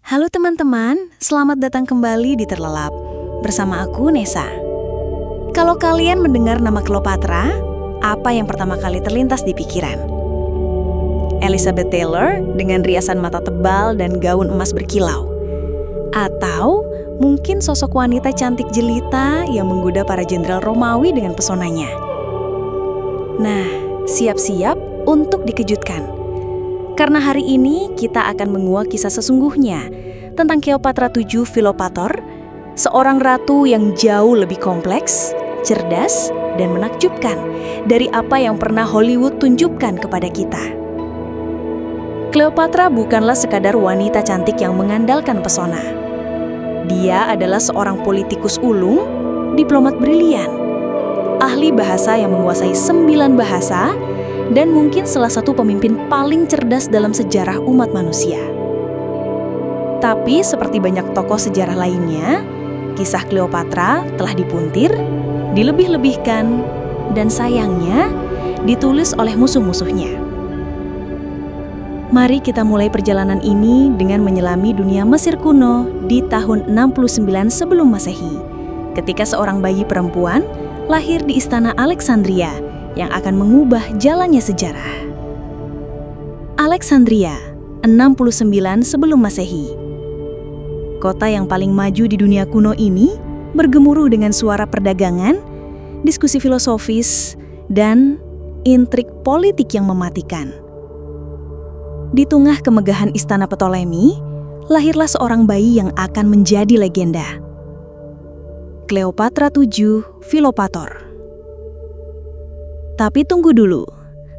Halo teman-teman, selamat datang kembali di Terlelap. Bersama aku, Nesa. Kalau kalian mendengar nama Cleopatra, apa yang pertama kali terlintas di pikiran? Elizabeth Taylor dengan riasan mata tebal dan gaun emas berkilau? Atau mungkin sosok wanita cantik jelita yang menggoda para jenderal Romawi dengan pesonanya? Nah, siap-siap untuk dikejutkan. Karena hari ini kita akan menguak kisah sesungguhnya tentang Cleopatra VII Philopator, seorang ratu yang jauh lebih kompleks, cerdas, dan menakjubkan dari apa yang pernah Hollywood tunjukkan kepada kita. Cleopatra bukanlah sekadar wanita cantik yang mengandalkan pesona. Dia adalah seorang politikus ulung, diplomat brilian, ahli bahasa yang menguasai 9 bahasa, dan mungkin salah satu pemimpin paling cerdas dalam sejarah umat manusia. Tapi seperti banyak tokoh sejarah lainnya, kisah Cleopatra telah dipuntir, dilebih-lebihkan, dan sayangnya ditulis oleh musuh-musuhnya. Mari kita mulai perjalanan ini dengan menyelami dunia Mesir kuno di tahun 69 sebelum Masehi, ketika seorang bayi perempuan lahir di istana Alexandria yang akan mengubah jalannya sejarah. Alexandria, 69 sebelum Masehi. Kota yang paling maju di dunia kuno ini bergemuruh dengan suara perdagangan, diskusi filosofis, dan intrik politik yang mematikan. Di tengah kemegahan istana Ptolemy, lahirlah seorang bayi yang akan menjadi legenda. Cleopatra VII Philopator. Tapi tunggu dulu,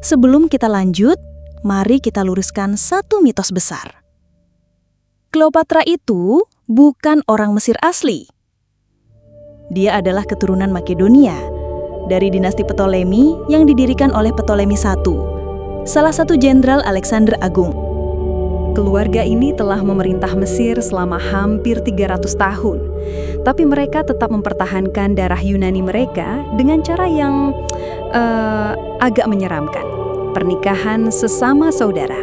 sebelum kita lanjut, mari kita luruskan satu mitos besar. Cleopatra itu bukan orang Mesir asli. Dia adalah keturunan Makedonia, dari dinasti Ptolemy yang didirikan oleh Ptolemy I, salah satu jenderal Alexander Agung. Keluarga ini telah memerintah Mesir selama hampir 300 tahun, tapi mereka tetap mempertahankan darah Yunani mereka dengan cara yang agak menyeramkan. Pernikahan sesama saudara.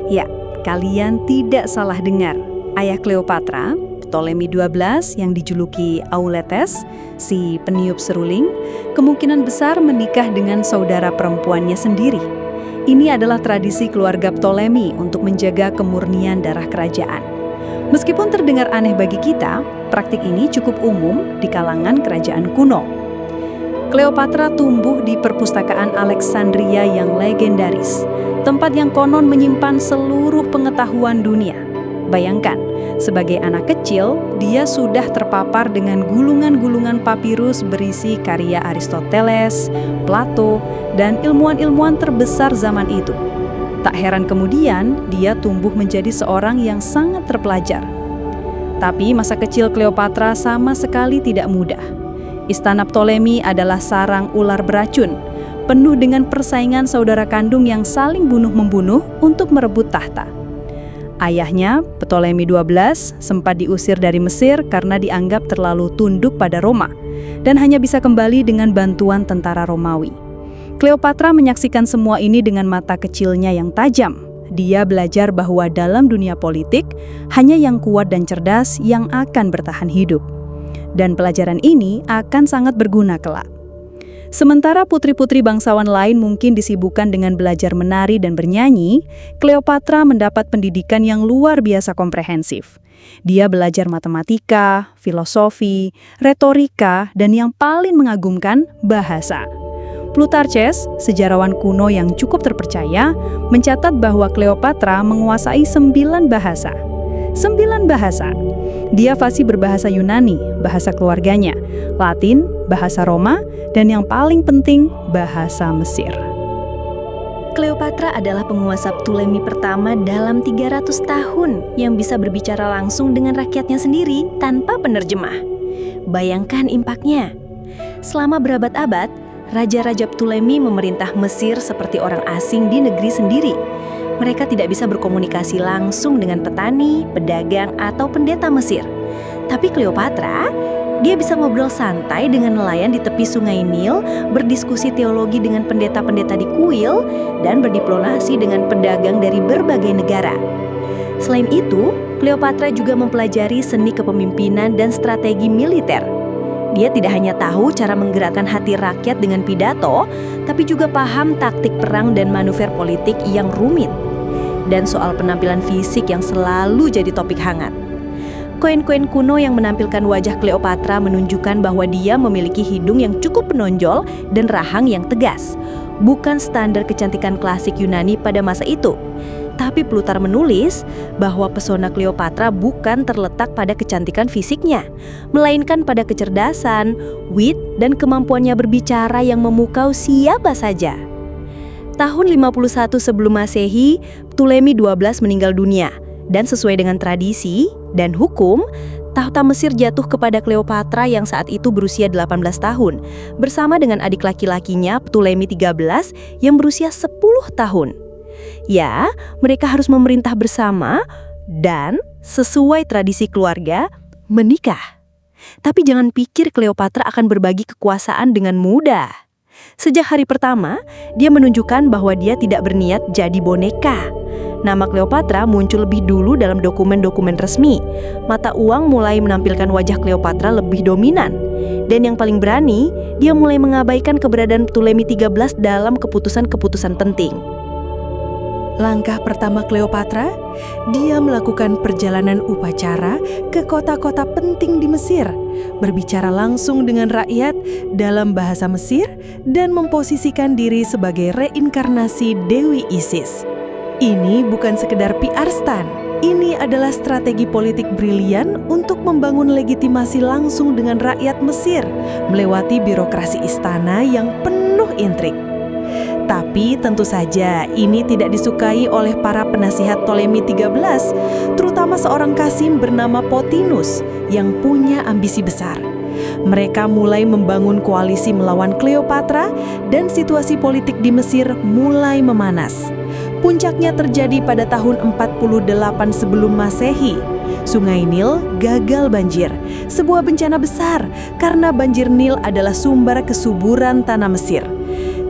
Ya, kalian tidak salah dengar. Ayah Cleopatra, Ptolemy XII yang dijuluki Auletes, si peniup seruling, kemungkinan besar menikah dengan saudara perempuannya sendiri. Ini adalah tradisi keluarga Ptolemy untuk menjaga kemurnian darah kerajaan. Meskipun terdengar aneh bagi kita, praktik ini cukup umum di kalangan kerajaan kuno. Cleopatra tumbuh di perpustakaan Alexandria yang legendaris, tempat yang konon menyimpan seluruh pengetahuan dunia. Bayangkan, sebagai anak kecil, dia sudah terpapar dengan gulungan-gulungan papirus berisi karya Aristoteles, Plato, dan ilmuwan-ilmuwan terbesar zaman itu. Tak heran kemudian, dia tumbuh menjadi seorang yang sangat terpelajar. Tapi masa kecil Cleopatra sama sekali tidak mudah. Istana Ptolemy adalah sarang ular beracun, penuh dengan persaingan saudara kandung yang saling bunuh-membunuh untuk merebut tahta. Ayahnya, Ptolemy XII, sempat diusir dari Mesir karena dianggap terlalu tunduk pada Roma, dan hanya bisa kembali dengan bantuan tentara Romawi. Cleopatra menyaksikan semua ini dengan mata kecilnya yang tajam. Dia belajar bahwa dalam dunia politik, hanya yang kuat dan cerdas yang akan bertahan hidup. Dan pelajaran ini akan sangat berguna kelak. Sementara putri-putri bangsawan lain mungkin disibukkan dengan belajar menari dan bernyanyi, Cleopatra mendapat pendidikan yang luar biasa komprehensif. Dia belajar matematika, filosofi, retorika, dan yang paling mengagumkan, bahasa. Plutarches, sejarawan kuno yang cukup terpercaya, mencatat bahwa Cleopatra menguasai 9 bahasa. 9 bahasa. Dia fasih berbahasa Yunani, bahasa keluarganya, Latin, bahasa Roma, dan yang paling penting, bahasa Mesir. Cleopatra adalah penguasa Ptolemy pertama dalam 300 tahun yang bisa berbicara langsung dengan rakyatnya sendiri tanpa penerjemah. Bayangkan impaknya. Selama berabad-abad, Raja-Raja Ptolemy memerintah Mesir seperti orang asing di negeri sendiri. Mereka tidak bisa berkomunikasi langsung dengan petani, pedagang, atau pendeta Mesir. Tapi Cleopatra, dia bisa ngobrol santai dengan nelayan di tepi sungai Nil, berdiskusi teologi dengan pendeta-pendeta di kuil, dan berdiplomasi dengan pedagang dari berbagai negara. Selain itu, Cleopatra juga mempelajari seni kepemimpinan dan strategi militer. Dia tidak hanya tahu cara menggerakkan hati rakyat dengan pidato, tapi juga paham taktik perang dan manuver politik yang rumit. Dan soal penampilan fisik yang selalu jadi topik hangat. Koin-koin kuno yang menampilkan wajah Cleopatra menunjukkan bahwa dia memiliki hidung yang cukup menonjol dan rahang yang tegas. Bukan standar kecantikan klasik Yunani pada masa itu. Tapi Plutar menulis bahwa pesona Cleopatra bukan terletak pada kecantikan fisiknya, melainkan pada kecerdasan, wit, dan kemampuannya berbicara yang memukau siapa saja. Tahun 51 sebelum Masehi, Ptolemy XII meninggal dunia, dan sesuai dengan tradisi dan hukum, tahta Mesir jatuh kepada Cleopatra yang saat itu berusia 18 tahun, bersama dengan adik laki-lakinya Ptolemy XIII yang berusia 10 tahun. Ya, mereka harus memerintah bersama dan sesuai tradisi keluarga, menikah. Tapi jangan pikir Cleopatra akan berbagi kekuasaan dengan mudah. Sejak hari pertama, dia menunjukkan bahwa dia tidak berniat jadi boneka. Nama Cleopatra muncul lebih dulu dalam dokumen-dokumen resmi. Mata uang mulai menampilkan wajah Cleopatra lebih dominan. Dan yang paling berani, dia mulai mengabaikan keberadaan Ptolemy XIII dalam keputusan-keputusan penting. Langkah pertama Cleopatra, dia melakukan perjalanan upacara ke kota-kota penting di Mesir, berbicara langsung dengan rakyat dalam bahasa Mesir dan memposisikan diri sebagai reinkarnasi Dewi Isis. Ini bukan sekedar PR stunt. Ini adalah strategi politik brilian untuk membangun legitimasi langsung dengan rakyat Mesir, melewati birokrasi istana yang penuh intrik. Tapi tentu saja ini tidak disukai oleh para penasihat Ptolemy XIII, terutama seorang kasim bernama Pothinus yang punya ambisi besar. Mereka mulai membangun koalisi melawan Cleopatra dan situasi politik di Mesir mulai memanas. Puncaknya terjadi pada tahun 48 sebelum Masehi. Sungai Nil gagal banjir, sebuah bencana besar karena banjir Nil adalah sumber kesuburan tanah Mesir.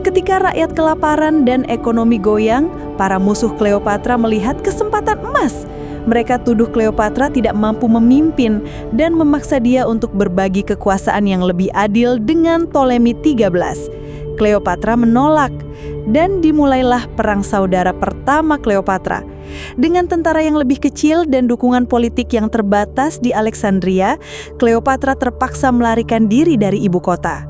Ketika rakyat kelaparan dan ekonomi goyang, para musuh Cleopatra melihat kesempatan emas. Mereka tuduh Cleopatra tidak mampu memimpin dan memaksa dia untuk berbagi kekuasaan yang lebih adil dengan Ptolemy XIII. Cleopatra menolak dan dimulailah perang saudara pertama Cleopatra. Dengan tentara yang lebih kecil dan dukungan politik yang terbatas di Alexandria, Cleopatra terpaksa melarikan diri dari ibu kota.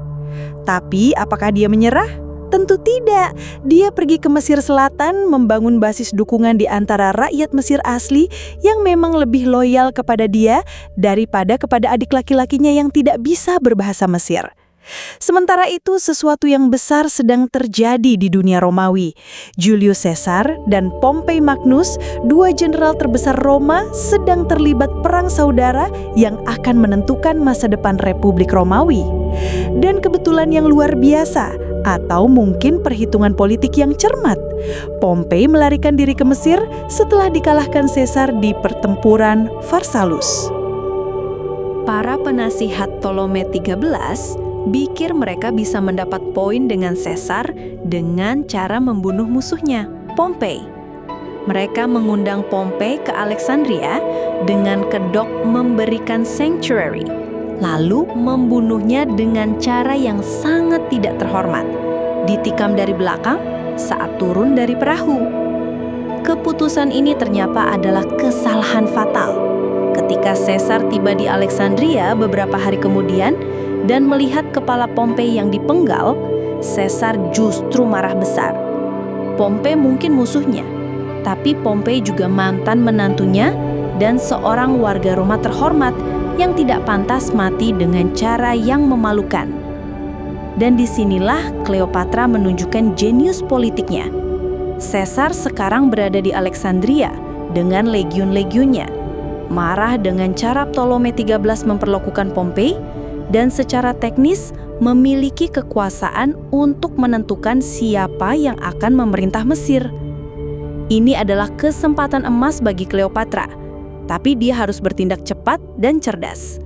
Tapi apakah dia menyerah? Tentu tidak. Dia pergi ke Mesir Selatan membangun basis dukungan di antara rakyat Mesir asli yang memang lebih loyal kepada dia daripada kepada adik laki-lakinya yang tidak bisa berbahasa Mesir. Sementara itu, sesuatu yang besar sedang terjadi di dunia Romawi. Julius Caesar dan Pompey Magnus, dua jenderal terbesar Roma, sedang terlibat perang saudara yang akan menentukan masa depan Republik Romawi. Dan kebetulan yang luar biasa, atau mungkin perhitungan politik yang cermat, Pompey melarikan diri ke Mesir setelah dikalahkan Caesar di pertempuran Pharsalus. Para penasihat Ptolemy XIII pikir mereka bisa mendapat poin dengan Caesar dengan cara membunuh musuhnya, Pompey. Mereka mengundang Pompey ke Alexandria dengan kedok memberikan sanctuary, lalu membunuhnya dengan cara yang sangat tidak terhormat, ditikam dari belakang saat turun dari perahu. Keputusan ini ternyata adalah kesalahan fatal. Ketika Caesar tiba di Alexandria beberapa hari kemudian dan melihat kepala Pompey yang dipenggal, Caesar justru marah besar. Pompey mungkin musuhnya, tapi Pompey juga mantan menantunya dan seorang warga Roma terhormat yang tidak pantas mati dengan cara yang memalukan. Dan disinilah Cleopatra menunjukkan jenius politiknya. Caesar sekarang berada di Alexandria dengan legiun-legionnya, marah dengan cara Ptolemy XIII memperlakukan Pompey, dan secara teknis memiliki kekuasaan untuk menentukan siapa yang akan memerintah Mesir. Ini adalah kesempatan emas bagi Cleopatra, tapi dia harus bertindak cepat dan cerdas.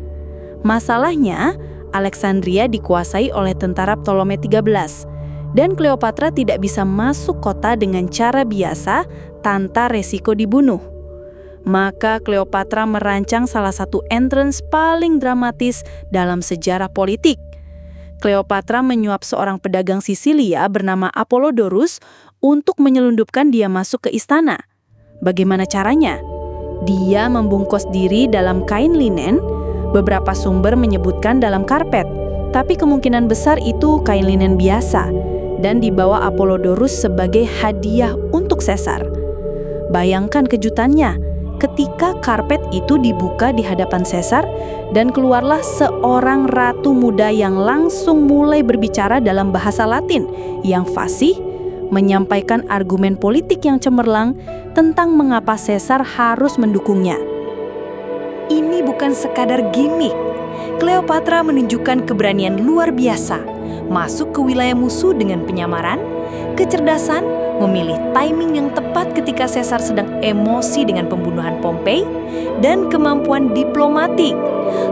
Masalahnya, Alexandria dikuasai oleh tentara Ptolemy XIII, dan Cleopatra tidak bisa masuk kota dengan cara biasa tanpa resiko dibunuh. Maka Cleopatra merancang salah satu entrance paling dramatis dalam sejarah politik. Cleopatra menyuap seorang pedagang Sisilia bernama Apollodorus untuk menyelundupkan dia masuk ke istana. Bagaimana caranya? Dia membungkus diri dalam kain linen, beberapa sumber menyebutkan dalam karpet, tapi kemungkinan besar itu kain linen biasa, dan dibawa Apollodorus sebagai hadiah untuk Caesar. Bayangkan kejutannya, ketika karpet itu dibuka di hadapan Caesar dan keluarlah seorang ratu muda yang langsung mulai berbicara dalam bahasa Latin yang fasih, menyampaikan argumen politik yang cemerlang tentang mengapa Caesar harus mendukungnya. Ini bukan sekadar gimmick. Cleopatra menunjukkan keberanian luar biasa, masuk ke wilayah musuh dengan penyamaran, kecerdasan, memilih timing yang tepat ketika Caesar sedang emosi dengan pembunuhan Pompei, dan kemampuan diplomatik,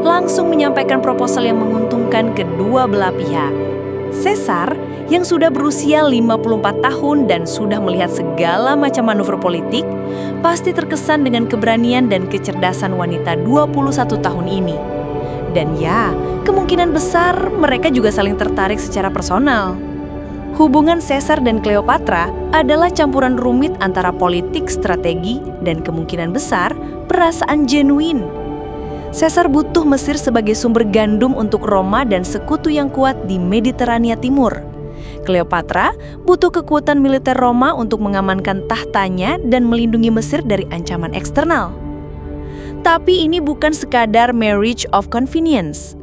langsung menyampaikan proposal yang menguntungkan kedua belah pihak. Caesar, yang sudah berusia 54 tahun dan sudah melihat segala macam manuver politik, pasti terkesan dengan keberanian dan kecerdasan wanita 21 tahun ini. Dan ya, kemungkinan besar mereka juga saling tertarik secara personal. Hubungan Caesar dan Cleopatra adalah campuran rumit antara politik, strategi, dan kemungkinan besar perasaan genuin. Caesar butuh Mesir sebagai sumber gandum untuk Roma dan sekutu yang kuat di Mediterania Timur. Cleopatra butuh kekuatan militer Roma untuk mengamankan tahtanya dan melindungi Mesir dari ancaman eksternal. Tapi ini bukan sekadar marriage of convenience.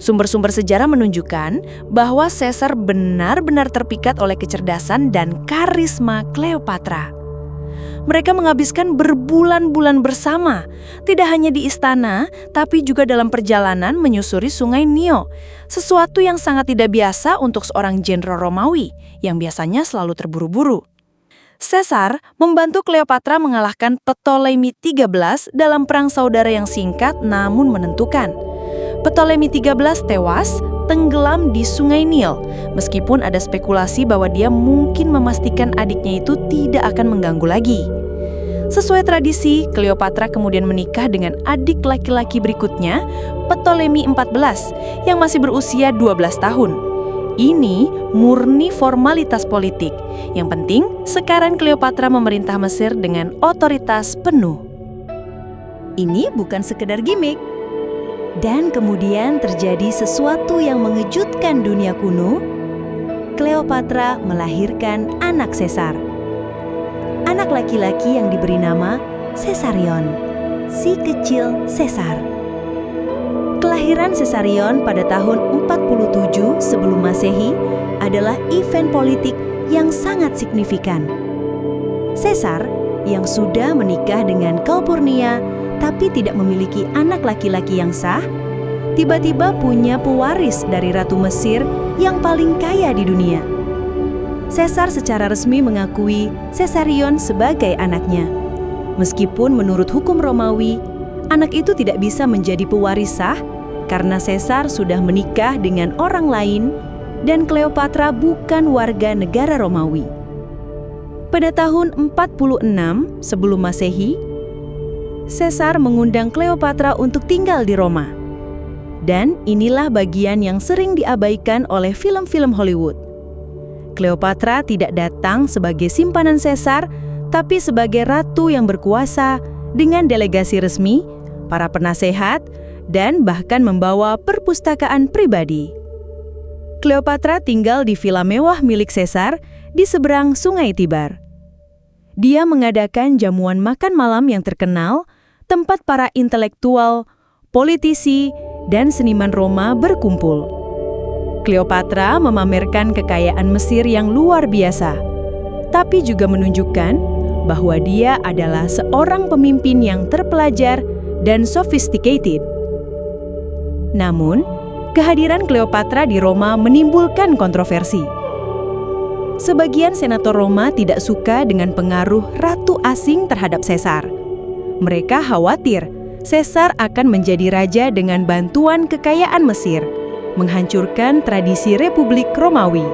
Sumber-sumber sejarah menunjukkan bahwa Caesar benar-benar terpikat oleh kecerdasan dan karisma Cleopatra. Mereka menghabiskan berbulan-bulan bersama, tidak hanya di istana, tapi juga dalam perjalanan menyusuri sungai Nio, sesuatu yang sangat tidak biasa untuk seorang jenderal Romawi yang biasanya selalu terburu-buru. Caesar membantu Cleopatra mengalahkan Ptolemai XIII dalam perang saudara yang singkat namun menentukan. Ptolemai XIII tewas tenggelam di sungai Nil, meskipun ada spekulasi bahwa dia mungkin memastikan adiknya itu tidak akan mengganggu lagi. Sesuai tradisi, Cleopatra kemudian menikah dengan adik laki-laki berikutnya, Ptolemai XIV, yang masih berusia 12 tahun. Ini murni formalitas politik. Yang penting, sekarang Cleopatra memerintah Mesir dengan otoritas penuh. Ini bukan sekedar gimmick. Dan kemudian terjadi sesuatu yang mengejutkan dunia kuno. Cleopatra melahirkan anak Caesar. Anak laki-laki yang diberi nama Caesarion, si kecil Caesar. Kelahiran Caesarion pada tahun 47 sebelum Masehi adalah event politik yang sangat signifikan. Caesar yang sudah menikah dengan Calpurnia tapi tidak memiliki anak laki-laki yang sah, tiba-tiba punya pewaris dari Ratu Mesir yang paling kaya di dunia. Caesar secara resmi mengakui Caesarion sebagai anaknya. Meskipun menurut hukum Romawi, anak itu tidak bisa menjadi pewaris sah karena Caesar sudah menikah dengan orang lain dan Cleopatra bukan warga negara Romawi. Pada tahun 46 sebelum Masehi, Caesar mengundang Cleopatra untuk tinggal di Roma. Dan inilah bagian yang sering diabaikan oleh film-film Hollywood. Cleopatra tidak datang sebagai simpanan Caesar, tapi sebagai ratu yang berkuasa dengan delegasi resmi, para penasehat, dan bahkan membawa perpustakaan pribadi. Cleopatra tinggal di villa mewah milik Caesar di seberang Sungai Tiber. Dia mengadakan jamuan makan malam yang terkenal, tempat para intelektual, politisi, dan seniman Roma berkumpul. Cleopatra memamerkan kekayaan Mesir yang luar biasa, tapi juga menunjukkan bahwa dia adalah seorang pemimpin yang terpelajar dan sophisticated. Namun, kehadiran Cleopatra di Roma menimbulkan kontroversi. Sebagian senator Roma tidak suka dengan pengaruh ratu asing terhadap Caesar. Mereka khawatir Caesar akan menjadi raja dengan bantuan kekayaan Mesir, menghancurkan tradisi Republik Romawi.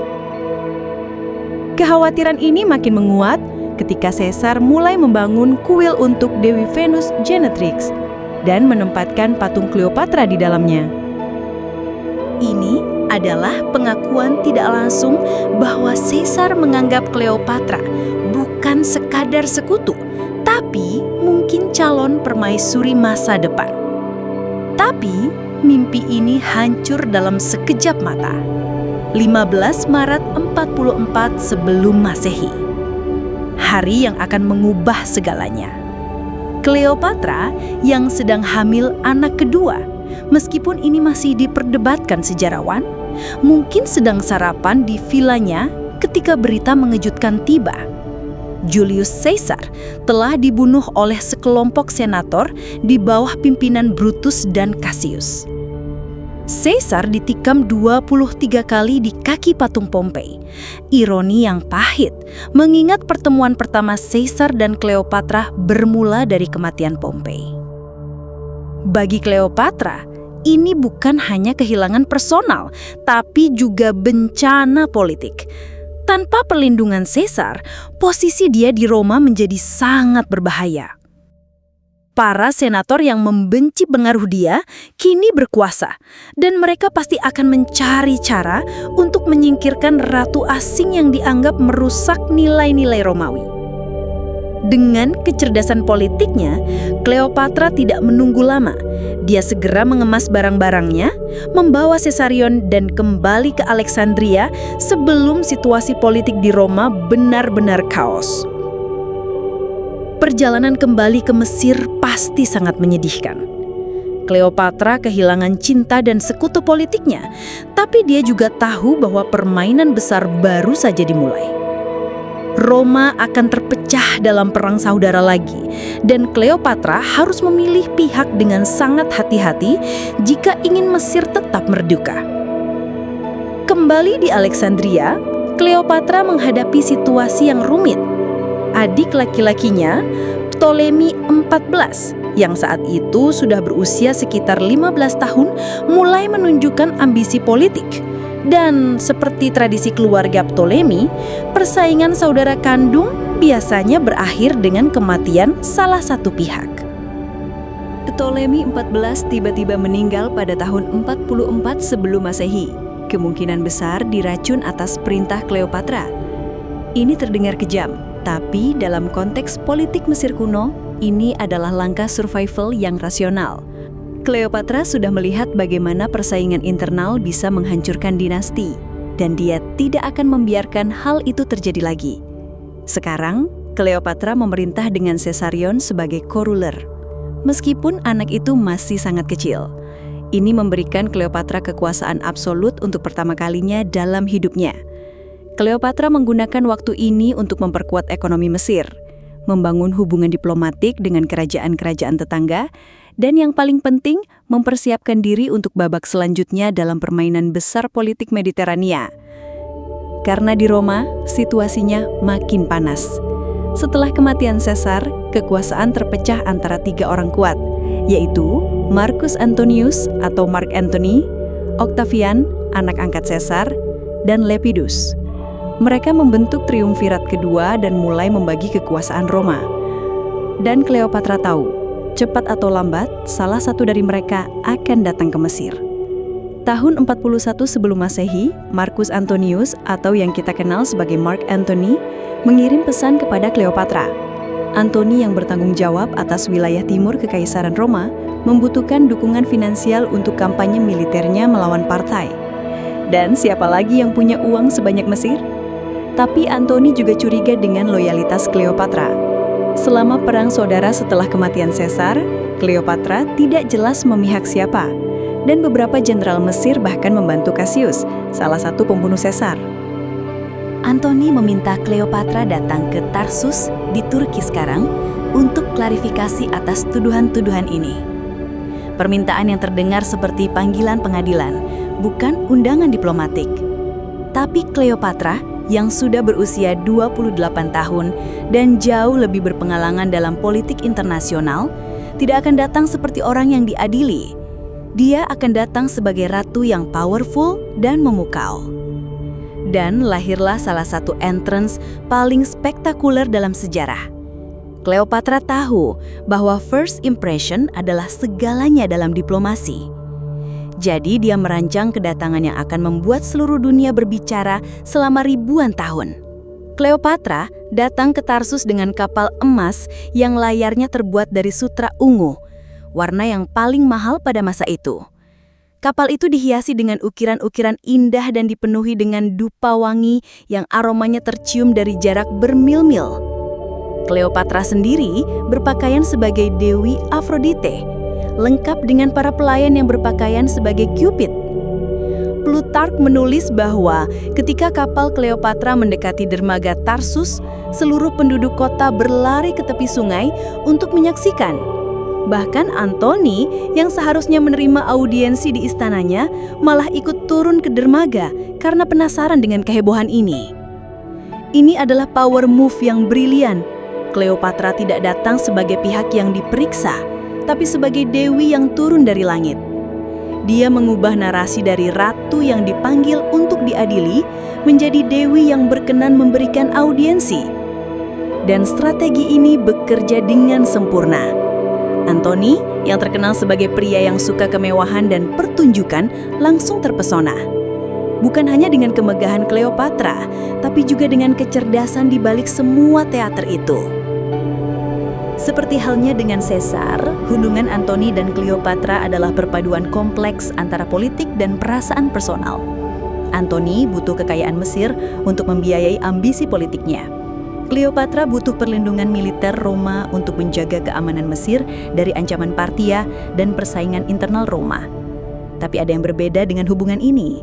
Kekhawatiran ini makin menguat ketika Caesar mulai membangun kuil untuk Dewi Venus Genetrix dan menempatkan patung Cleopatra di dalamnya. Ini adalah pengakuan tidak langsung bahwa Caesar menganggap Cleopatra bukan sekadar sekutu, tapi mungkin calon permaisuri masa depan. Tapi mimpi ini hancur dalam sekejap mata. 15 Maret 44 sebelum Masehi. Hari yang akan mengubah segalanya. Cleopatra yang sedang hamil anak kedua, meskipun ini masih diperdebatkan sejarawan, mungkin sedang sarapan di vilanya ketika berita mengejutkan tiba. Julius Caesar telah dibunuh oleh sekelompok senator di bawah pimpinan Brutus dan Cassius. Caesar ditikam 23 kali di kaki patung Pompei. Ironi yang pahit, mengingat pertemuan pertama Caesar dan Cleopatra bermula dari kematian Pompei. Bagi Cleopatra, ini bukan hanya kehilangan personal, tapi juga bencana politik. Tanpa perlindungan Caesar, posisi dia di Roma menjadi sangat berbahaya. Para senator yang membenci pengaruh dia kini berkuasa, dan mereka pasti akan mencari cara untuk menyingkirkan ratu asing yang dianggap merusak nilai-nilai Romawi. Dengan kecerdasan politiknya, Cleopatra tidak menunggu lama. Dia segera mengemas barang-barangnya, membawa Caesarion dan kembali ke Alexandria sebelum situasi politik di Roma benar-benar kaos. Perjalanan kembali ke Mesir pasti sangat menyedihkan. Cleopatra kehilangan cinta dan sekutu politiknya, tapi dia juga tahu bahwa permainan besar baru saja dimulai. Roma akan terpecah dalam perang saudara lagi, dan Cleopatra harus memilih pihak dengan sangat hati-hati jika ingin Mesir tetap merdeka. Kembali di Alexandria, Cleopatra menghadapi situasi yang rumit. Adik laki-lakinya, Ptolemy XIV, yang saat itu sudah berusia sekitar 15 tahun, mulai menunjukkan ambisi politik. Dan seperti tradisi keluarga Ptolemy, persaingan saudara kandung biasanya berakhir dengan kematian salah satu pihak. Ptolemy XIV tiba-tiba meninggal pada tahun 44 sebelum Masehi. Kemungkinan besar diracun atas perintah Cleopatra. Ini terdengar kejam, tapi dalam konteks politik Mesir kuno, ini adalah langkah survival yang rasional. Cleopatra sudah melihat bagaimana persaingan internal bisa menghancurkan dinasti, dan dia tidak akan membiarkan hal itu terjadi lagi. Sekarang, Cleopatra memerintah dengan Caesarion sebagai co-ruler. Meskipun anak itu masih sangat kecil, ini memberikan Cleopatra kekuasaan absolut untuk pertama kalinya dalam hidupnya. Cleopatra menggunakan waktu ini untuk memperkuat ekonomi Mesir, membangun hubungan diplomatik dengan kerajaan-kerajaan tetangga, dan yang paling penting, mempersiapkan diri untuk babak selanjutnya dalam permainan besar politik Mediterania. Karena di Roma, situasinya makin panas. Setelah kematian Caesar, kekuasaan terpecah antara 3 orang kuat, yaitu Marcus Antonius atau Mark Antony, Octavian, anak angkat Caesar, dan Lepidus. Mereka membentuk triumvirat kedua dan mulai membagi kekuasaan Roma. Dan Cleopatra tahu, cepat atau lambat, salah satu dari mereka akan datang ke Mesir. Tahun 41 sebelum Masehi, Marcus Antonius atau yang kita kenal sebagai Mark Antony mengirim pesan kepada Cleopatra. Antony yang bertanggung jawab atas wilayah timur Kekaisaran Roma membutuhkan dukungan finansial untuk kampanye militernya melawan partai. Dan siapa lagi yang punya uang sebanyak Mesir? Tapi Antony juga curiga dengan loyalitas Cleopatra. Selama perang saudara setelah kematian Caesar, Cleopatra tidak jelas memihak siapa, dan beberapa jenderal Mesir bahkan membantu Cassius, salah satu pembunuh Caesar. Antony meminta Cleopatra datang ke Tarsus di Turki sekarang untuk klarifikasi atas tuduhan-tuduhan ini. Permintaan yang terdengar seperti panggilan pengadilan, bukan undangan diplomatik. Tapi Cleopatra yang sudah berusia 28 tahun dan jauh lebih berpengalaman dalam politik internasional, tidak akan datang seperti orang yang diadili. Dia akan datang sebagai ratu yang powerful dan memukau. Dan lahirlah salah satu entrance paling spektakuler dalam sejarah. Cleopatra tahu bahwa first impression adalah segalanya dalam diplomasi. Jadi dia merancang kedatangan yang akan membuat seluruh dunia berbicara selama ribuan tahun. Cleopatra datang ke Tarsus dengan kapal emas yang layarnya terbuat dari sutra ungu, warna yang paling mahal pada masa itu. Kapal itu dihiasi dengan ukiran-ukiran indah dan dipenuhi dengan dupa wangi yang aromanya tercium dari jarak bermil-mil. Cleopatra sendiri berpakaian sebagai Dewi Aphrodite, lengkap dengan para pelayan yang berpakaian sebagai Cupid. Plutarch menulis bahwa ketika kapal Cleopatra mendekati dermaga Tarsus, seluruh penduduk kota berlari ke tepi sungai untuk menyaksikan. Bahkan Antony yang seharusnya menerima audiensi di istananya malah ikut turun ke dermaga karena penasaran dengan kehebohan ini. Ini adalah power move yang brilian. Cleopatra tidak datang sebagai pihak yang diperiksa, tapi sebagai dewi yang turun dari langit. Dia mengubah narasi dari ratu yang dipanggil untuk diadili menjadi dewi yang berkenan memberikan audiensi. Dan strategi ini bekerja dengan sempurna. Antony, yang terkenal sebagai pria yang suka kemewahan dan pertunjukan, langsung terpesona. Bukan hanya dengan kemegahan Cleopatra, tapi juga dengan kecerdasan di balik semua teater itu. Seperti halnya dengan Caesar, hubungan Antony dan Cleopatra adalah perpaduan kompleks antara politik dan perasaan personal. Antony butuh kekayaan Mesir untuk membiayai ambisi politiknya. Cleopatra butuh perlindungan militer Roma untuk menjaga keamanan Mesir dari ancaman Parthia dan persaingan internal Roma. Tapi ada yang berbeda dengan hubungan ini.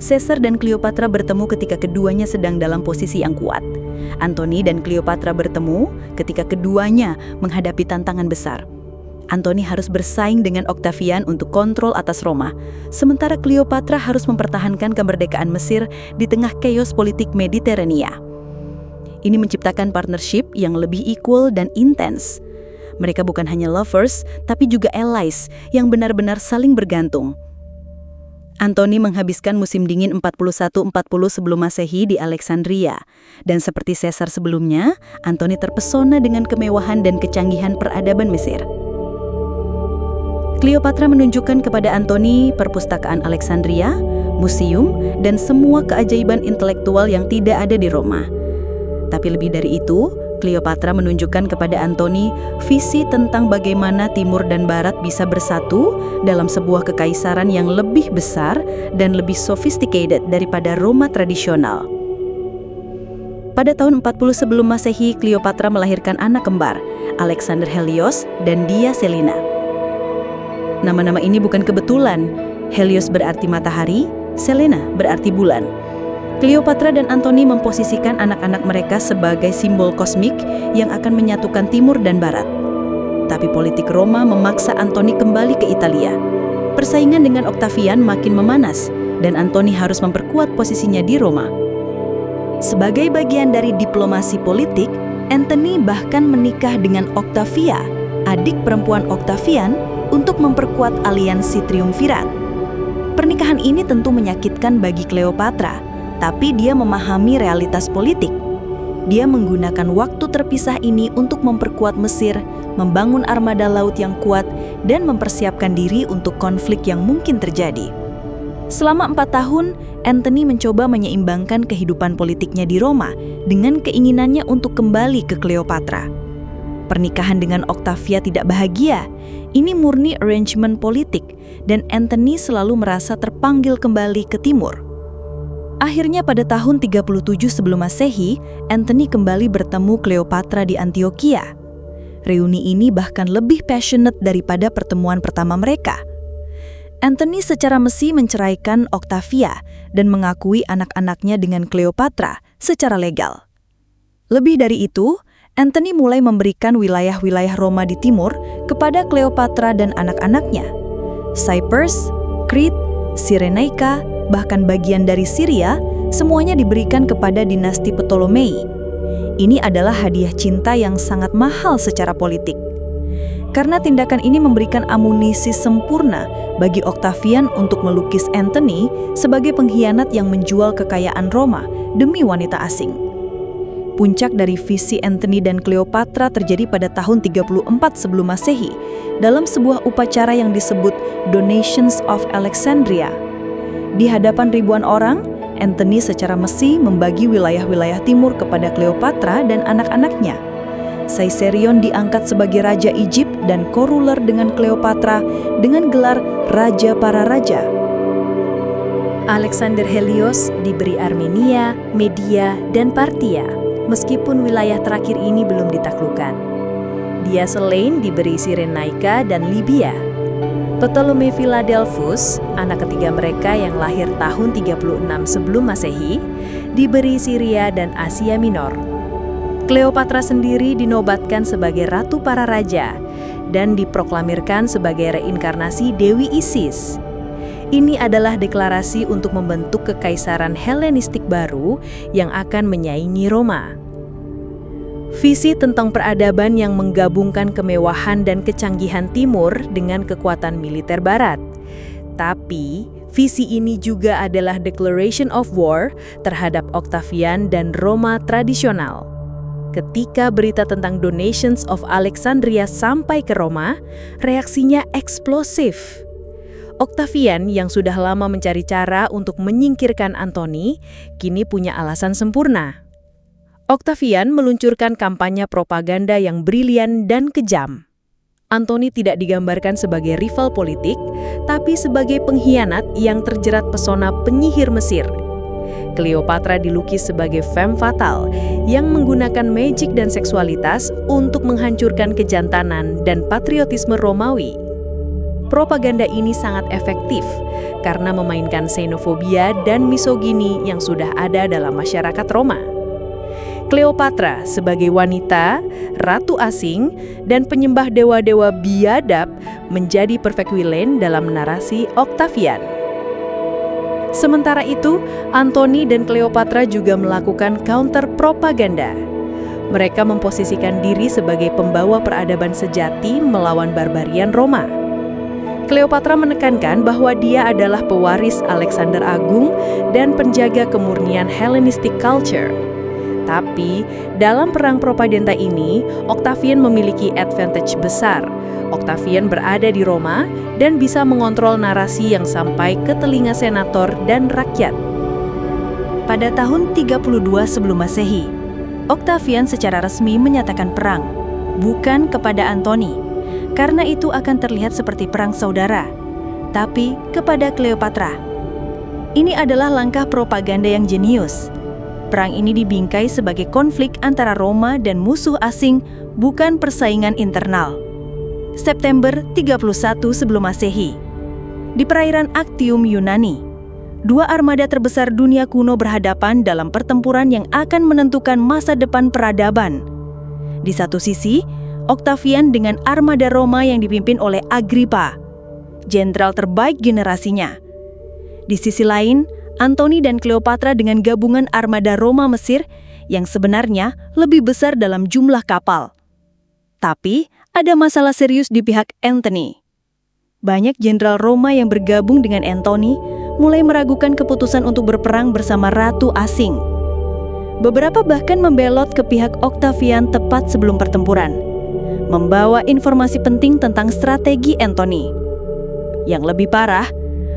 Caesar dan Cleopatra bertemu ketika keduanya sedang dalam posisi yang kuat. Antony dan Cleopatra bertemu ketika keduanya menghadapi tantangan besar. Antony harus bersaing dengan Octavian untuk kontrol atas Roma, sementara Cleopatra harus mempertahankan kemerdekaan Mesir di tengah chaos politik Mediterania. Ini menciptakan partnership yang lebih equal dan intens. Mereka bukan hanya lovers, tapi juga allies yang benar-benar saling bergantung. Antony menghabiskan musim dingin 41-40 sebelum Masehi di Alexandria. Dan seperti Caesar sebelumnya, Antony terpesona dengan kemewahan dan kecanggihan peradaban Mesir. Cleopatra menunjukkan kepada Antony perpustakaan Alexandria, museum, dan semua keajaiban intelektual yang tidak ada di Roma. Tapi lebih dari itu, Cleopatra menunjukkan kepada Antony visi tentang bagaimana Timur dan Barat bisa bersatu dalam sebuah kekaisaran yang lebih besar dan lebih sophisticated daripada Roma tradisional. Pada tahun 40 sebelum Masehi, Cleopatra melahirkan anak kembar, Alexander Helios dan Dia Selina. Nama-nama ini bukan kebetulan. Helios berarti matahari, Selena berarti bulan. Cleopatra dan Antony memposisikan anak-anak mereka sebagai simbol kosmik yang akan menyatukan Timur dan Barat. Tapi politik Roma memaksa Antony kembali ke Italia. Persaingan dengan Octavian makin memanas, dan Antony harus memperkuat posisinya di Roma. Sebagai bagian dari diplomasi politik, Antony bahkan menikah dengan Octavia, adik perempuan Octavian, untuk memperkuat aliansi triumvirat. Pernikahan ini tentu menyakitkan bagi Cleopatra, tapi dia memahami realitas politik. Dia menggunakan waktu terpisah ini untuk memperkuat Mesir, membangun armada laut yang kuat, dan mempersiapkan diri untuk konflik yang mungkin terjadi. Selama 4 tahun, Antony mencoba menyeimbangkan kehidupan politiknya di Roma dengan keinginannya untuk kembali ke Cleopatra. Pernikahan dengan Octavia tidak bahagia. Ini murni arrangement politik, dan Antony selalu merasa terpanggil kembali ke Timur. Akhirnya pada tahun 37 sebelum Masehi, Antony kembali bertemu Cleopatra di Antioquia. Reuni ini bahkan lebih passionate daripada pertemuan pertama mereka. Antony secara mesi menceraikan Octavia dan mengakui anak-anaknya dengan Cleopatra secara legal. Lebih dari itu, Antony mulai memberikan wilayah-wilayah Roma di timur kepada Cleopatra dan anak-anaknya. Cyprus, Crete, Cyrenaica, bahkan bagian dari Syria, semuanya diberikan kepada dinasti Ptolemei. Ini adalah hadiah cinta yang sangat mahal secara politik. karena tindakan ini memberikan amunisi sempurna bagi Octavian untuk melukis Antony sebagai pengkhianat yang menjual kekayaan Roma demi wanita asing. Puncak dari visi Antony dan Cleopatra terjadi pada tahun 34 sebelum Masehi dalam sebuah upacara yang disebut Donations of Alexandria. Di hadapan ribuan orang, Antony secara mesi membagi wilayah-wilayah timur kepada Cleopatra dan anak-anaknya. Caesarion diangkat sebagai Raja Egypt dan co-ruler dengan Cleopatra dengan gelar Raja para Raja. Alexander Helios diberi Armenia, Media, dan Parthia, meskipun wilayah terakhir ini belum ditaklukkan. Diocletian diberi Cyrenaica dan Libya. Ptolemy Philadelphus, anak ketiga mereka yang lahir tahun 36 sebelum Masehi, diberi Syria dan Asia Minor. Cleopatra sendiri dinobatkan sebagai Ratu para Raja dan diproklamirkan sebagai reinkarnasi Dewi Isis. Ini adalah deklarasi untuk membentuk kekaisaran Helenistik baru yang akan menyaingi Roma. Visi tentang peradaban yang menggabungkan kemewahan dan kecanggihan Timur dengan kekuatan militer Barat. Tapi, visi ini juga adalah declaration of war terhadap Octavian dan Roma tradisional. Ketika berita tentang Donations of Alexandria sampai ke Roma, reaksinya eksplosif. Octavian yang sudah lama mencari cara untuk menyingkirkan Antony, kini punya alasan sempurna. Octavian meluncurkan kampanye propaganda yang brilian dan kejam. Antony tidak digambarkan sebagai rival politik, tapi sebagai pengkhianat yang terjerat pesona penyihir Mesir. Cleopatra dilukis sebagai femme fatale yang menggunakan magic dan seksualitas untuk menghancurkan kejantanan dan patriotisme Romawi. Propaganda ini sangat efektif karena memainkan xenofobia dan misogini yang sudah ada dalam masyarakat Roma. Cleopatra sebagai wanita, ratu asing, dan penyembah dewa-dewa biadab menjadi perfect villain dalam narasi Octavian. Sementara itu, Antony dan Cleopatra juga melakukan counter propaganda. Mereka memposisikan diri sebagai pembawa peradaban sejati melawan barbarian Roma. Cleopatra menekankan bahwa dia adalah pewaris Alexander Agung dan penjaga kemurnian Hellenistic culture. Tapi, dalam perang propaganda ini, Octavian memiliki advantage besar. Octavian berada di Roma dan bisa mengontrol narasi yang sampai ke telinga senator dan rakyat. Pada tahun 32 sebelum Masehi, Octavian secara resmi menyatakan perang, bukan kepada Antony, karena itu akan terlihat seperti perang saudara, tapi kepada Cleopatra. Ini adalah langkah propaganda yang jenius. Perang ini dibingkai sebagai konflik antara Roma dan musuh asing, bukan persaingan internal. September 31 sebelum Masehi. Di perairan Actium Yunani, dua armada terbesar dunia kuno berhadapan dalam pertempuran yang akan menentukan masa depan peradaban. Di satu sisi, Octavian dengan armada Roma yang dipimpin oleh Agrippa, jenderal terbaik generasinya. Di sisi lain, Antony dan Cleopatra dengan gabungan armada Roma Mesir yang sebenarnya lebih besar dalam jumlah kapal. Tapi, ada masalah serius di pihak Antony. Banyak jenderal Roma yang bergabung dengan Antony mulai meragukan keputusan untuk berperang bersama ratu asing. Beberapa bahkan membelot ke pihak Octavian tepat sebelum pertempuran, membawa informasi penting tentang strategi Antony. Yang lebih parah,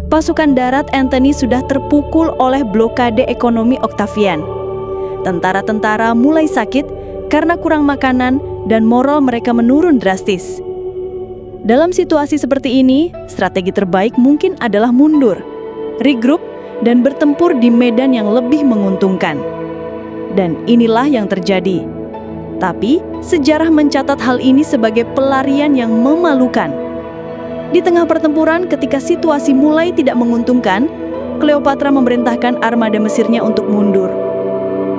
pasukan darat Antony sudah terpukul oleh blokade ekonomi Octavian. Tentara-tentara mulai sakit karena kurang makanan dan moral mereka menurun drastis. Dalam situasi seperti ini, strategi terbaik mungkin adalah mundur, regroup, dan bertempur di medan yang lebih menguntungkan. Dan inilah yang terjadi. Tapi, sejarah mencatat hal ini sebagai pelarian yang memalukan. Di tengah pertempuran, ketika situasi mulai tidak menguntungkan, Cleopatra memerintahkan armada Mesirnya untuk mundur.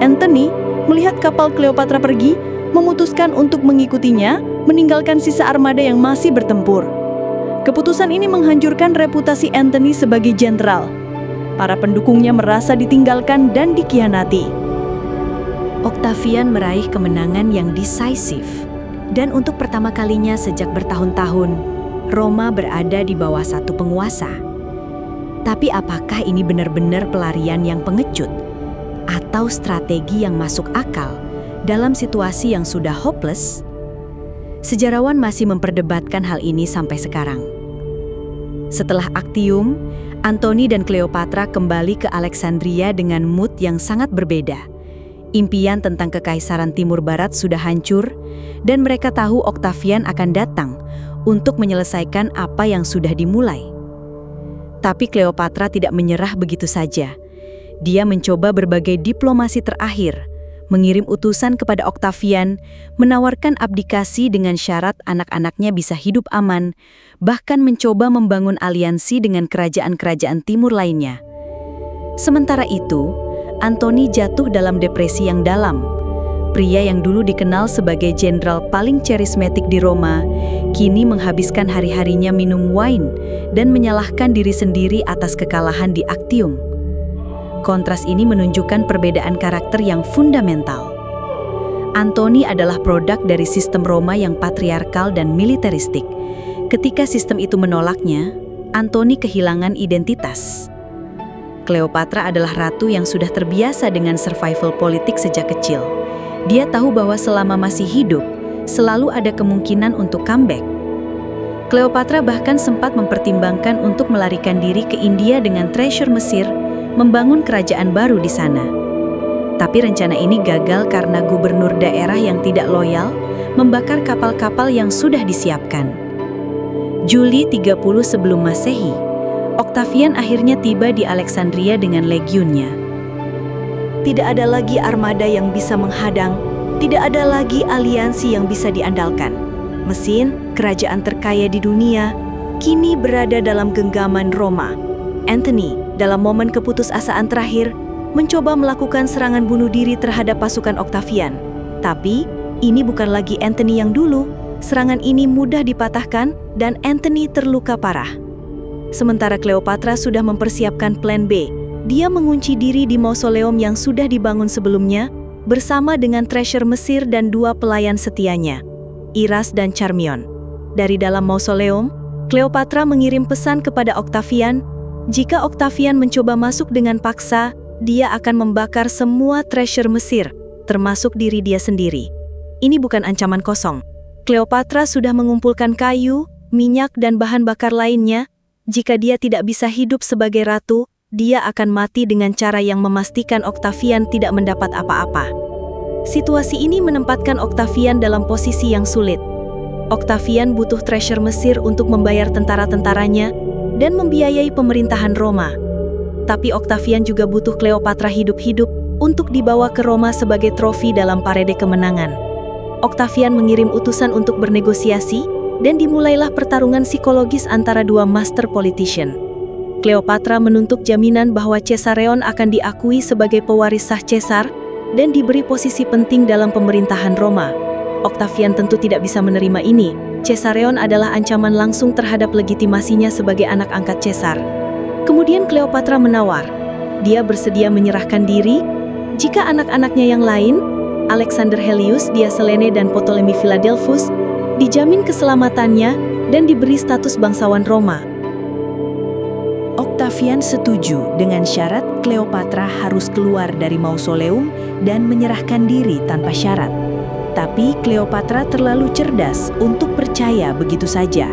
Antony melihat kapal Cleopatra pergi, memutuskan untuk mengikutinya, meninggalkan sisa armada yang masih bertempur. Keputusan ini menghancurkan reputasi Antony sebagai jenderal. Para pendukungnya merasa ditinggalkan dan dikhianati. Octavian meraih kemenangan yang decisive. Dan untuk pertama kalinya sejak bertahun-tahun, Roma berada di bawah satu penguasa. Tapi apakah ini benar-benar pelarian yang pengecut? Atau strategi yang masuk akal dalam situasi yang sudah hopeless? Sejarawan masih memperdebatkan hal ini sampai sekarang. Setelah Actium, Antoni dan Cleopatra kembali ke Alexandria dengan mood yang sangat berbeda. Impian tentang kekaisaran Timur Barat sudah hancur, dan mereka tahu Octavian akan datang untuk menyelesaikan apa yang sudah dimulai. Tapi Cleopatra tidak menyerah begitu saja. Dia mencoba berbagai diplomasi terakhir, mengirim utusan kepada Octavian, menawarkan abdikasi dengan syarat anak-anaknya bisa hidup aman, bahkan mencoba membangun aliansi dengan kerajaan-kerajaan timur lainnya. Sementara itu, Antoni jatuh dalam depresi yang dalam. Pria yang dulu dikenal sebagai jenderal paling charismatic di Roma, kini menghabiskan hari-harinya minum wine dan menyalahkan diri sendiri atas kekalahan di Actium. Kontras ini menunjukkan perbedaan karakter yang fundamental. Antoni adalah produk dari sistem Roma yang patriarkal dan militeristik. Ketika sistem itu menolaknya, Antoni kehilangan identitas. Cleopatra adalah ratu yang sudah terbiasa dengan survival politik sejak kecil. Dia tahu bahwa selama masih hidup, selalu ada kemungkinan untuk comeback. Cleopatra bahkan sempat mempertimbangkan untuk melarikan diri ke India dengan treasure Mesir, membangun kerajaan baru di sana. Tapi rencana ini gagal karena gubernur daerah yang tidak loyal membakar kapal-kapal yang sudah disiapkan. Juli 30 sebelum Masehi, Octavian akhirnya tiba di Alexandria dengan legiunnya. Tidak ada lagi armada yang bisa menghadang, tidak ada lagi aliansi yang bisa diandalkan. Mesin, kerajaan terkaya di dunia, kini berada dalam genggaman Roma. Antony, dalam momen keputusasaan terakhir, mencoba melakukan serangan bunuh diri terhadap pasukan Octavian. Tapi, ini bukan lagi Antony yang dulu. Serangan ini mudah dipatahkan dan Antony terluka parah. Sementara Cleopatra sudah mempersiapkan plan B. Dia mengunci diri di mausoleum yang sudah dibangun sebelumnya, bersama dengan treasure Mesir dan dua pelayan setianya, Iras dan Charmion. Dari dalam mausoleum, Cleopatra mengirim pesan kepada Octavian. Jika Octavian mencoba masuk dengan paksa, dia akan membakar semua treasure Mesir, termasuk diri dia sendiri. Ini bukan ancaman kosong. Cleopatra sudah mengumpulkan kayu, minyak dan bahan bakar lainnya. Jika dia tidak bisa hidup sebagai ratu, dia akan mati dengan cara yang memastikan Octavian tidak mendapat apa-apa. Situasi ini menempatkan Octavian dalam posisi yang sulit. Octavian butuh treasure Mesir untuk membayar tentara-tentaranya dan membiayai pemerintahan Roma. Tapi Octavian juga butuh Cleopatra hidup-hidup untuk dibawa ke Roma sebagai trofi dalam parade kemenangan. Octavian mengirim utusan untuk bernegosiasi, dan dimulailah pertarungan psikologis antara dua master politician. Cleopatra menuntut jaminan bahwa Caesarion akan diakui sebagai pewaris sah Caesar dan diberi posisi penting dalam pemerintahan Roma. Octavian tentu tidak bisa menerima ini. Caesarion adalah ancaman langsung terhadap legitimasinya sebagai anak angkat Caesar. Kemudian Cleopatra menawar. Dia bersedia menyerahkan diri jika anak-anaknya yang lain, Alexander Helius, Diaselene dan Ptolemy Philadelphus, dijamin keselamatannya dan diberi status bangsawan Roma. Octavian setuju dengan syarat Cleopatra harus keluar dari mausoleum dan menyerahkan diri tanpa syarat. Tapi Cleopatra terlalu cerdas untuk percaya begitu saja.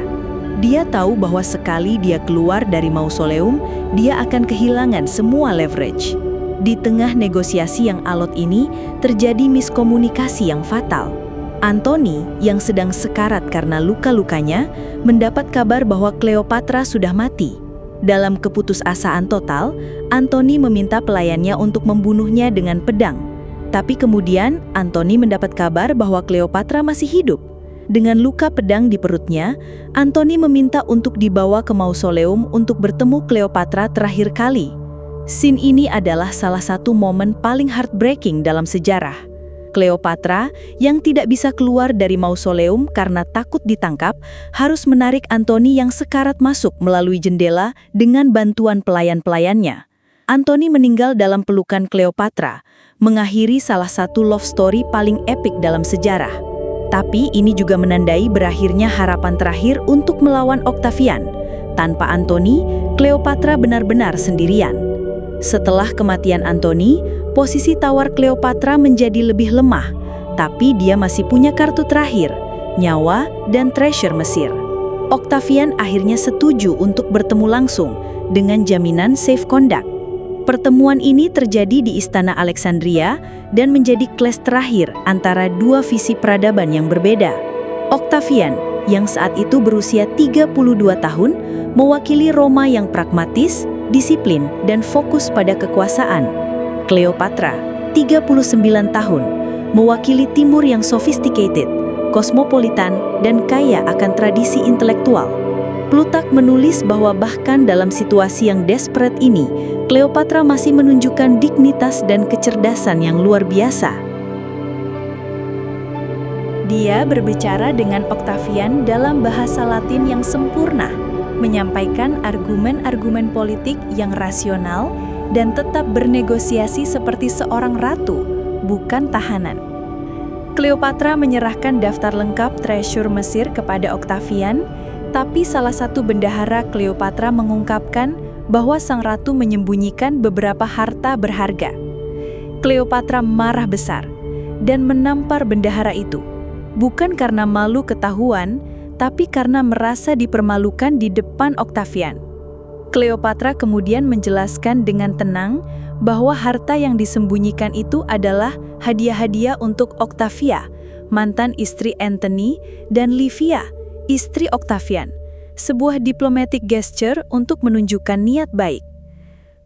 Dia tahu bahwa sekali dia keluar dari mausoleum, dia akan kehilangan semua leverage. Di tengah negosiasi yang alot ini, terjadi miskomunikasi yang fatal. Antoni, yang sedang sekarat karena luka-lukanya, mendapat kabar bahwa Cleopatra sudah mati. Dalam keputusasaan total, Antoni meminta pelayannya untuk membunuhnya dengan pedang. Tapi kemudian, Antoni mendapat kabar bahwa Cleopatra masih hidup. Dengan luka pedang di perutnya, Antoni meminta untuk dibawa ke mausoleum untuk bertemu Cleopatra terakhir kali. Scene ini adalah salah satu momen paling heartbreaking dalam sejarah. Cleopatra, yang tidak bisa keluar dari mausoleum karena takut ditangkap, harus menarik Antoni yang sekarat masuk melalui jendela dengan bantuan pelayan-pelayannya. Antoni meninggal dalam pelukan Cleopatra, mengakhiri salah satu love story paling epik dalam sejarah. Tapi ini juga menandai berakhirnya harapan terakhir untuk melawan Octavian. Tanpa Antony, Cleopatra benar-benar sendirian. Setelah kematian Antony, posisi tawar Cleopatra menjadi lebih lemah, tapi dia masih punya kartu terakhir, nyawa dan treasure Mesir. Octavian akhirnya setuju untuk bertemu langsung dengan jaminan safe conduct. Pertemuan ini terjadi di Istana Alexandria dan menjadi clash terakhir antara dua visi peradaban yang berbeda. Octavian, yang saat itu berusia 32 tahun, mewakili Roma yang pragmatis, disiplin, dan fokus pada kekuasaan. Cleopatra, 39 tahun, mewakili Timur yang sophisticated, kosmopolitan, dan kaya akan tradisi intelektual. Plutarch menulis bahwa bahkan dalam situasi yang desperate ini, Cleopatra masih menunjukkan dignitas dan kecerdasan yang luar biasa. Dia berbicara dengan Octavian dalam bahasa Latin yang sempurna, menyampaikan argumen-argumen politik yang rasional dan tetap bernegosiasi seperti seorang ratu, bukan tahanan. Cleopatra menyerahkan daftar lengkap treasure Mesir kepada Octavian, tapi salah satu bendahara Cleopatra mengungkapkan bahwa sang ratu menyembunyikan beberapa harta berharga. Cleopatra marah besar dan menampar bendahara itu, bukan karena malu ketahuan, tapi karena merasa dipermalukan di depan Octavian. Cleopatra kemudian menjelaskan dengan tenang bahwa harta yang disembunyikan itu adalah hadiah-hadiah untuk Octavia, mantan istri Antony, dan Livia, istri Octavian, sebuah diplomatic gesture untuk menunjukkan niat baik.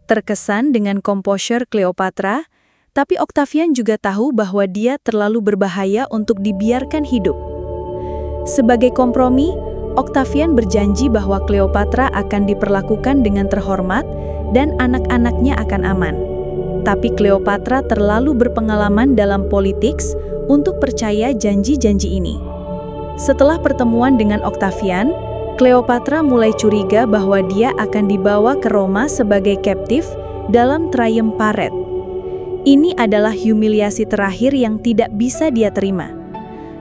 Terkesan dengan composure Cleopatra, tapi Octavian juga tahu bahwa dia terlalu berbahaya untuk dibiarkan hidup. Sebagai kompromi, Octavian berjanji bahwa Cleopatra akan diperlakukan dengan terhormat dan anak-anaknya akan aman. Tapi Cleopatra terlalu berpengalaman dalam politik untuk percaya janji-janji ini. Setelah pertemuan dengan Octavian, Cleopatra mulai curiga bahwa dia akan dibawa ke Roma sebagai captive dalam triumph parade. Ini adalah humiliasi terakhir yang tidak bisa dia terima.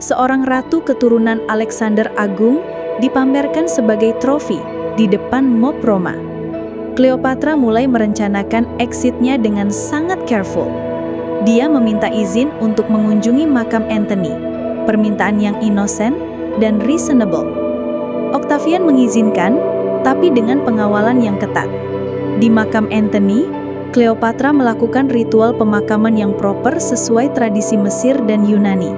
Seorang ratu keturunan Alexander Agung dipamerkan sebagai trofi di depan mob Roma. Cleopatra mulai merencanakan exitnya dengan sangat careful. Dia meminta izin untuk mengunjungi makam Antony, permintaan yang innocent dan reasonable. Octavian mengizinkan, tapi dengan pengawalan yang ketat. Di makam Antony, Cleopatra melakukan ritual pemakaman yang proper sesuai tradisi Mesir dan Yunani.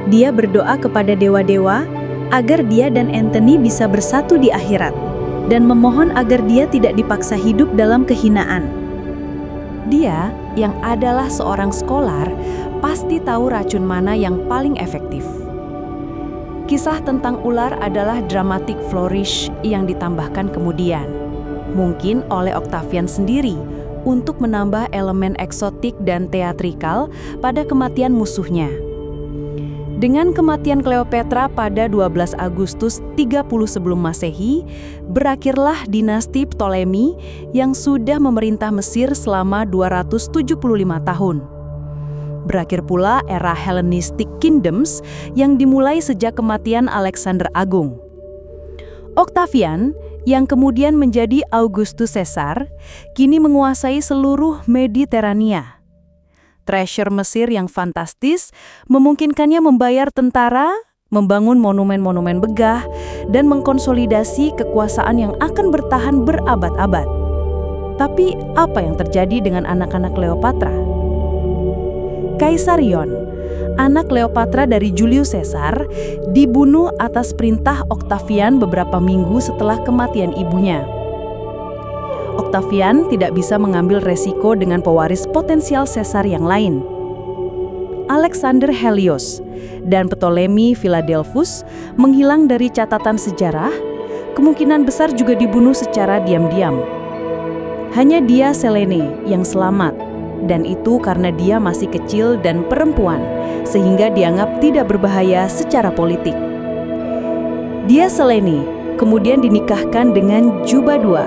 Dia berdoa kepada dewa-dewa agar dia dan Antony bisa bersatu di akhirat, dan memohon agar dia tidak dipaksa hidup dalam kehinaan. Dia, yang adalah seorang scholar, pasti tahu racun mana yang paling efektif. Kisah tentang ular adalah dramatic flourish yang ditambahkan kemudian, mungkin oleh Octavian sendiri, untuk menambah elemen eksotik dan teatrikal pada kematian musuhnya. Dengan kematian Cleopatra pada 12 Agustus 30 sebelum Masehi, berakhirlah dinasti Ptolemy yang sudah memerintah Mesir selama 275 tahun. Berakhir pula era Hellenistic Kingdoms yang dimulai sejak kematian Alexander Agung. Octavian, yang kemudian menjadi Augustus Caesar, kini menguasai seluruh Mediterania. Treasure Mesir yang fantastis memungkinkannya membayar tentara, membangun monumen-monumen begah, dan mengkonsolidasi kekuasaan yang akan bertahan berabad-abad. Tapi apa yang terjadi dengan anak-anak Cleopatra? Kaisarion, anak Cleopatra dari Julius Caesar, dibunuh atas perintah Octavian beberapa minggu setelah kematian ibunya. Octavian tidak bisa mengambil resiko dengan pewaris potensial Caesar yang lain. Alexander Helios dan Ptolemy Philadelphus menghilang dari catatan sejarah, kemungkinan besar juga dibunuh secara diam-diam. Hanya dia Selene yang selamat, dan itu karena dia masih kecil dan perempuan, sehingga dianggap tidak berbahaya secara politik. Dia Selene kemudian dinikahkan dengan Juba II,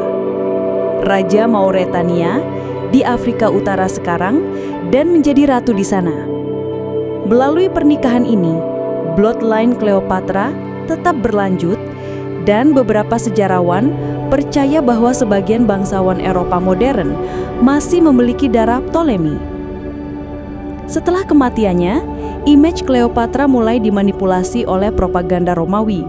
Raja Mauretania di Afrika Utara sekarang, dan menjadi ratu di sana. Melalui pernikahan ini, bloodline Cleopatra tetap berlanjut dan beberapa sejarawan percaya bahwa sebagian bangsawan Eropa modern masih memiliki darah Ptolemy. Setelah kematiannya, image Cleopatra mulai dimanipulasi oleh propaganda Romawi.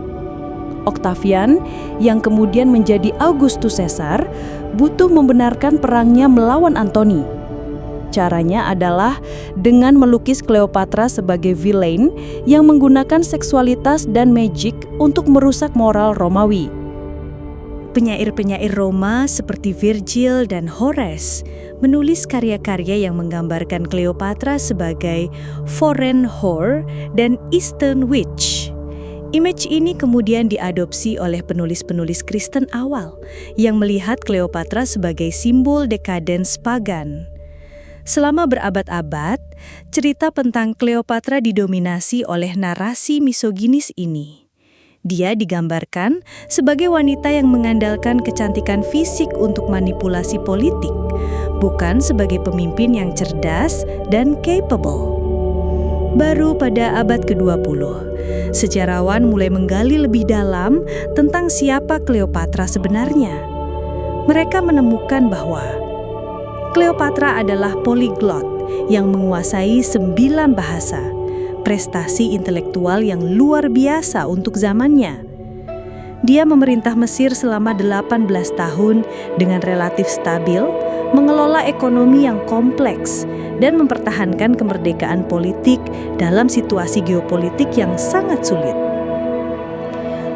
Octavian, yang kemudian menjadi Augustus Caesar, butuh membenarkan perangnya melawan Antony. Caranya adalah dengan melukis Cleopatra sebagai villain yang menggunakan seksualitas dan magic untuk merusak moral Romawi. Penyair-penyair Roma seperti Virgil dan Horace menulis karya-karya yang menggambarkan Cleopatra sebagai foreign whore dan eastern witch. Image ini kemudian diadopsi oleh penulis-penulis Kristen awal yang melihat Cleopatra sebagai simbol dekadens pagan. Selama berabad-abad, cerita tentang Cleopatra didominasi oleh narasi misoginis ini. Dia digambarkan sebagai wanita yang mengandalkan kecantikan fisik untuk manipulasi politik, bukan sebagai pemimpin yang cerdas dan capable. Baru pada abad ke-20, sejarawan mulai menggali lebih dalam tentang siapa Cleopatra sebenarnya. Mereka menemukan bahwa Cleopatra adalah polyglot yang menguasai 9 bahasa, prestasi intelektual yang luar biasa untuk zamannya. Dia memerintah Mesir selama 18 tahun dengan relatif stabil, mengelola ekonomi yang kompleks, dan mempertahankan kemerdekaan politik dalam situasi geopolitik yang sangat sulit.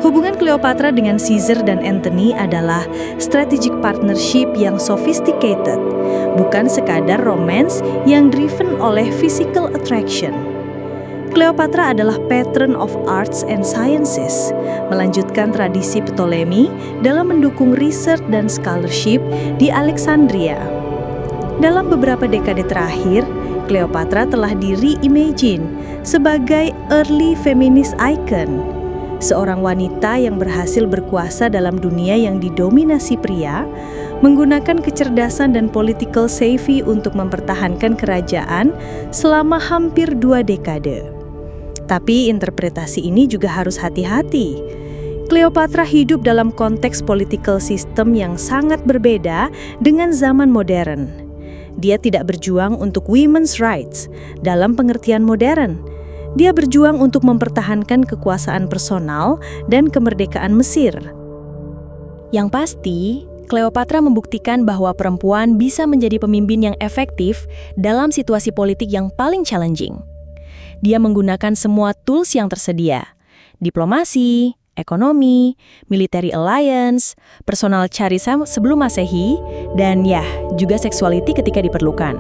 Hubungan Cleopatra dengan Caesar dan Antony adalah strategic partnership yang sophisticated, bukan sekadar romance yang driven oleh physical attraction. Cleopatra adalah patron of arts and sciences, melanjutkan tradisi Ptolemy dalam mendukung research dan scholarship di Alexandria. Dalam beberapa dekade terakhir, Cleopatra telah di-reimagine sebagai early feminist icon, seorang wanita yang berhasil berkuasa dalam dunia yang didominasi pria, menggunakan kecerdasan dan political savvy untuk mempertahankan kerajaan selama hampir 2 dekade. Tapi interpretasi ini juga harus hati-hati. Cleopatra hidup dalam konteks political system yang sangat berbeda dengan zaman modern. Dia tidak berjuang untuk women's rights dalam pengertian modern. Dia berjuang untuk mempertahankan kekuasaan personal dan kemerdekaan Mesir. Yang pasti, Cleopatra membuktikan bahwa perempuan bisa menjadi pemimpin yang efektif dalam situasi politik yang paling challenging. Dia menggunakan semua tools yang tersedia: diplomasi, ekonomi, military alliance, personal charism sebelum Masehi, dan juga sexuality ketika diperlukan.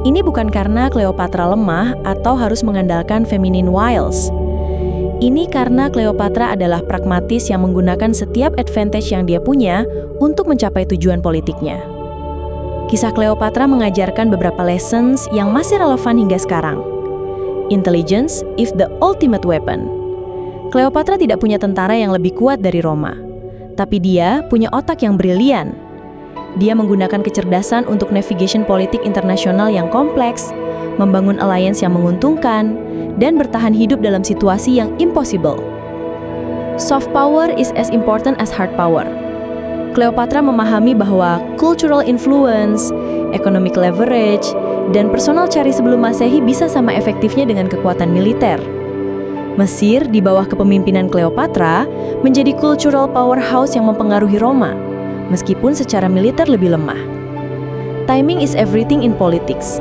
Ini bukan karena Cleopatra lemah atau harus mengandalkan feminine wiles. Ini karena Cleopatra adalah pragmatis yang menggunakan setiap advantage yang dia punya untuk mencapai tujuan politiknya. Kisah Cleopatra mengajarkan beberapa lessons yang masih relevan hingga sekarang. Intelligence is the ultimate weapon. Cleopatra tidak punya tentara yang lebih kuat dari Roma, tapi dia punya otak yang brilian. Dia menggunakan kecerdasan untuk navigation politik internasional yang kompleks, membangun alliance yang menguntungkan, dan bertahan hidup dalam situasi yang impossible. Soft power is as important as hard power. Cleopatra memahami bahwa cultural influence, economic leverage, dan personal cari sebelum Masehi bisa sama efektifnya dengan kekuatan militer. Mesir di bawah kepemimpinan Cleopatra menjadi cultural powerhouse yang mempengaruhi Roma, meskipun secara militer lebih lemah. Timing is everything in politics.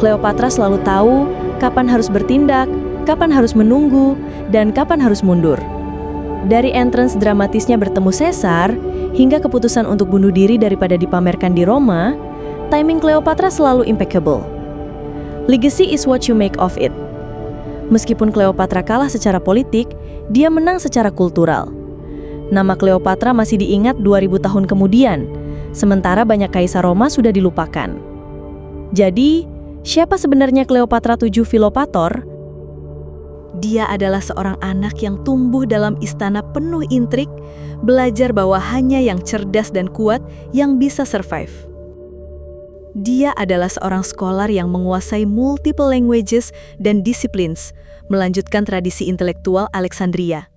Cleopatra selalu tahu kapan harus bertindak, kapan harus menunggu, dan kapan harus mundur. Dari entrance dramatisnya bertemu Caesar, hingga keputusan untuk bunuh diri daripada dipamerkan di Roma, timing Cleopatra selalu impeccable. Legacy is what you make of it. Meskipun Cleopatra kalah secara politik, dia menang secara kultural. Nama Cleopatra masih diingat 2000 tahun kemudian, sementara banyak kaisar Roma sudah dilupakan. Jadi, siapa sebenarnya Cleopatra VII Philopator? Dia adalah seorang anak yang tumbuh dalam istana penuh intrik, belajar bahwa hanya yang cerdas dan kuat yang bisa survive. Dia adalah seorang scholar yang menguasai multiple languages dan disciplines, melanjutkan tradisi intelektual Alexandria.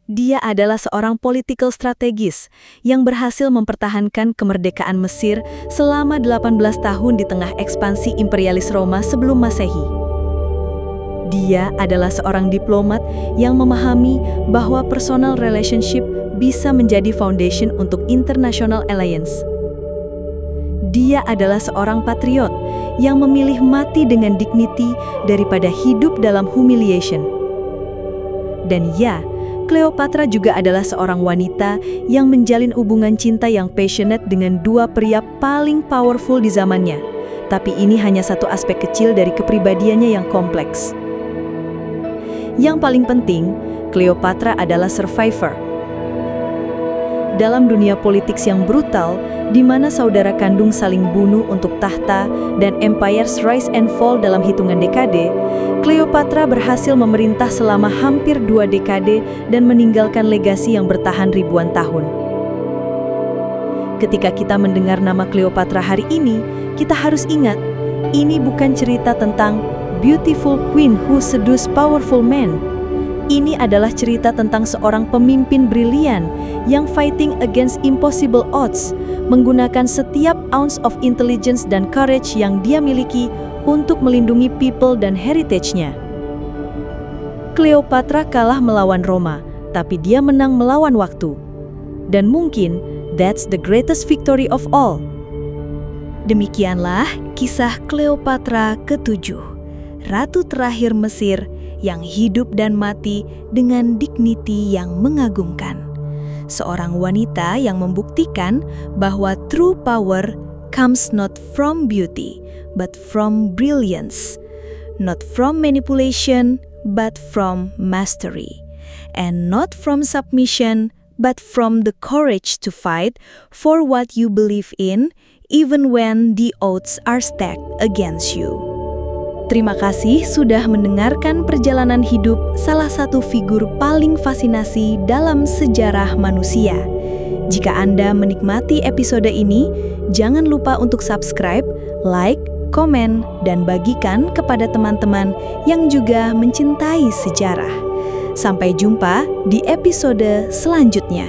Dia adalah seorang political strategis yang berhasil mempertahankan kemerdekaan Mesir selama 18 tahun di tengah ekspansi imperialis Roma sebelum Masehi. Dia adalah seorang diplomat yang memahami bahwa personal relationship bisa menjadi foundation untuk international alliance. Dia adalah seorang patriot yang memilih mati dengan dignity daripada hidup dalam humiliation. Dan ya, Cleopatra juga adalah seorang wanita yang menjalin hubungan cinta yang passionate dengan dua pria paling powerful di zamannya. Tapi ini hanya satu aspek kecil dari kepribadiannya yang kompleks. Yang paling penting, Cleopatra adalah survivor. Dalam dunia politik yang brutal, di mana saudara kandung saling bunuh untuk tahta dan empires rise and fall dalam hitungan dekade, Cleopatra berhasil memerintah selama hampir 2 dekade dan meninggalkan legasi yang bertahan ribuan tahun. Ketika kita mendengar nama Cleopatra hari ini, kita harus ingat, ini bukan cerita tentang beautiful queen who seduce powerful men. Ini adalah cerita tentang seorang pemimpin brilian yang fighting against impossible odds, menggunakan setiap ounce of intelligence dan courage yang dia miliki untuk melindungi people dan heritage-nya. Cleopatra kalah melawan Roma, tapi dia menang melawan waktu. Dan mungkin, that's the greatest victory of all. Demikianlah kisah Cleopatra ke-7, Ratu terakhir Mesir yang hidup dan mati dengan dignity yang mengagumkan. Seorang wanita yang membuktikan bahwa true power comes not from beauty, but from brilliance. Not from manipulation, but from mastery. And not from submission, but from the courage to fight for what you believe in, even when the odds are stacked against you. Terima kasih sudah mendengarkan perjalanan hidup salah satu figur paling fascinasi dalam sejarah manusia. Jika Anda menikmati episode ini, jangan lupa untuk subscribe, like, komen, dan bagikan kepada teman-teman yang juga mencintai sejarah. Sampai jumpa di episode selanjutnya.